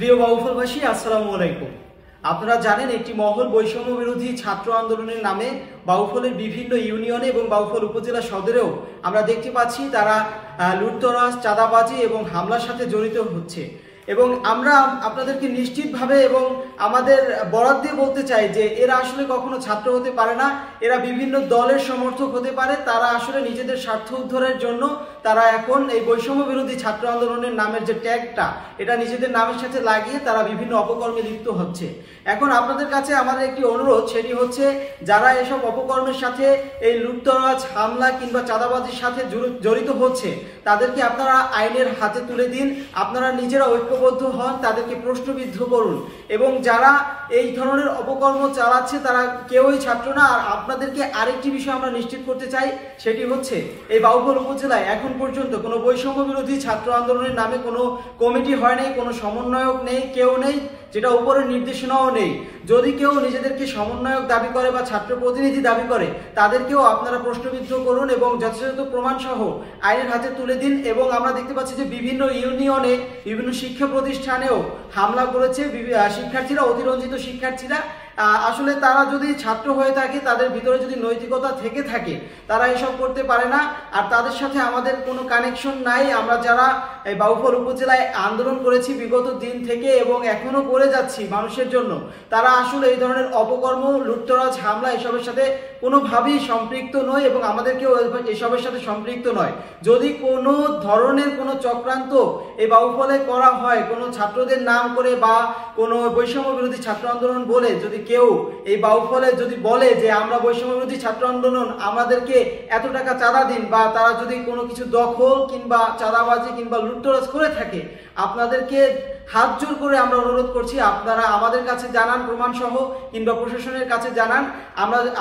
প্রিয় বাউফলবাসী, আসসালামু আলাইকুম। আপনারা জানেন একটি মহল বৈষম্য বিরোধী ছাত্র আন্দোলনের নামে বাউফলের বিভিন্ন ইউনিয়নে এবং বাউফল উপজেলা সদরেও আমরা দেখতে পাচ্ছি তারা লুটতরাজ, চাঁদাবাজি এবং হামলার সাথে জড়িত হচ্ছে। এবং আমরা আপনাদেরকে নিশ্চিতভাবে এবং আমাদের বরাদ দিয়ে বলতে চাই যে এরা আসলে কখনো ছাত্র হতে পারে না। এরা বিভিন্ন দলের সমর্থক হতে পারে। তারা আসলে নিজেদের স্বার্থ উদ্ধারের জন্য তারা এখন এই বৈষম্য বিরোধী ছাত্র আন্দোলনের নামের যে ট্যাগটা, এটা নিজেদের নামের সাথে লাগিয়ে তারা বিভিন্ন অপকর্মে লিপ্ত হচ্ছে। এখন আপনাদের কাছে আমাদের একটি অনুরোধ, সেটি হচ্ছে যারা এসব অপকর্মের সাথে এই লুটতরাজ, হামলা কিংবা চাঁদাবাজির সাথে জড়িত হচ্ছে তাদেরকে আপনারা আইনের হাতে তুলে দিন। আপনারা নিজেরা ঐক্যবদ্ধ হন, তাদেরকে প্রশ্নবিদ্ধ করুন। এবং যারা এই ধরনের অপকর্ম চালাচ্ছে তারা কেউই ছাত্র না। আর আপনাদেরকে আরেকটি বিষয় আমরা নিশ্চিত করতে চাই, সেটি হচ্ছে এই বাউফল উপজেলায় এখন পর্যন্ত কোনো বৈষম্য বিরোধী ছাত্র আন্দোলনের নামে কোনো কমিটি হয় নাই, কোনো সমন্বয়ক নেই, কেউ নেই, যেটা উপরের নির্দেশনাও নেই। যদি কেউ নিজেদেরকে সমন্বয়ক দাবি করে বা ছাত্র প্রতিনিধি দাবি করে তাদেরকেও আপনারা প্রশ্নবিদ্ধ করুন এবং যথাযথ প্রমাণ সহ আইনের হাতে তুলে দিন। এবং আমরা দেখতে পাচ্ছি যে বিভিন্ন ইউনিয়নে, বিভিন্ন শিক্ষা প্রতিষ্ঠানেও হামলা করেছে শিক্ষার্থীরা, অতিরঞ্জিত শিক্ষার্থীরা। আসলে তারা যদি ছাত্র হয়ে থাকে, তাদের ভিতরে যদি নৈতিকতা থেকে থাকে, তারা এসব করতে পারে না। আর তাদের সাথে আমাদের কোনো কানেকশন নাই। আমরা যারা এই বাউফল উপজেলায় আন্দোলন করেছি বিগত দিন থেকে এবং এখনো করে যাচ্ছি মানুষের জন্য, তারা আসলে এই ধরনের অপকর্ম, লুটতরাজ, হামলা এসবের সাথে কোনোভাবেই সম্পৃক্ত নয় এবং আমাদেরকেও এসবের সাথে সম্পৃক্ত নয়। যদি কোনো ধরনের কোনো চক্রান্ত এই বাউফলে করা হয়, কোনো ছাত্রদের নাম করে বা কোনো বৈষম্য বিরোধী ছাত্র আন্দোলন বলে যদি কেউ এই বাউফলে যদি বলে যে আমরা বৈষম্য বিরোধী ছাত্র আন্দোলন, আমাদেরকে এত টাকা চাঁদা দিন, বা তারা যদি কোনো কিছু দখল কিংবা চাঁদাবাজি কিংবা লুটতরাজ করে থাকে, আপনাদেরকে হাত জোর করে আমরা অনুরোধ করছি আপনারা আমাদের কাছে জানান প্রমাণ সহ, কিংবা প্রশাসনের কাছে জানান।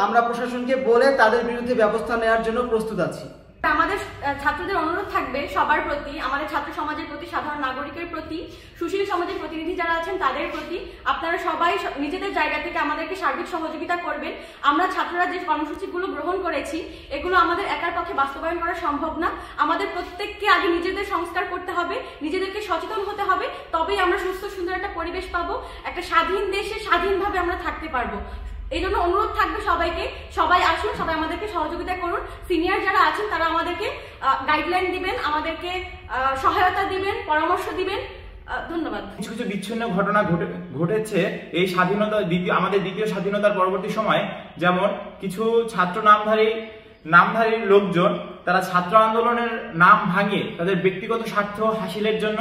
আমরা প্রশাসনকে বলে তাদের বিরুদ্ধে ব্যবস্থা নেওয়ার জন্য প্রস্তুত আছি। আমাদের ছাত্রদের অনুরোধ থাকবে সবার প্রতি, আমাদের ছাত্র সমাজের প্রতি, সাধারণ নাগরিকের প্রতি, সুশীল সমাজের প্রতিনিধি যারা আছেন তাদের প্রতি, আপনারা সবাই নিজেদের জায়গা থেকে আমাদেরকে সার্বিক সহযোগিতা করবেন। আমরা ছাত্ররা যে কর্মসূচিগুলো গ্রহণ করেছি এগুলো আমাদের একার পক্ষে বাস্তবায়ন করা সম্ভব না। আমাদের প্রত্যেককে আগে নিজেদের সংস্কার করতে হবে, নিজেদেরকে সচেতন হতে হবে, তবেই আমরা সুস্থ সুন্দর একটা পরিবেশ পাবো, একটা স্বাধীন দেশে স্বাধীনভাবে আমরা থাকতে পারবো। এই জন্য অনুরোধ থাকবে সবাইকে, সবাই আসুন, সবাই আমাদেরকে সহযোগিতা করুন। সিনিয়র যারা আছেন তারা আমাদেরকে গাইডলাইন দিবেন, আমাদেরকে সহায়তা দিবেন, পরামর্শ দিবেন। ধন্যবাদ। কিছু কিছু বিচ্ছিন্ন ঘটনা ঘটেছে এই স্বাধীনতা আমাদের দ্বিতীয় স্বাধীনতার পরবর্তী সময়। যেমন কিছু ছাত্র নামধারী লোকজন তারা ছাত্র আন্দোলনের নাম ভাঙিয়ে তাদের ব্যক্তিগত স্বার্থ হাসিলের জন্য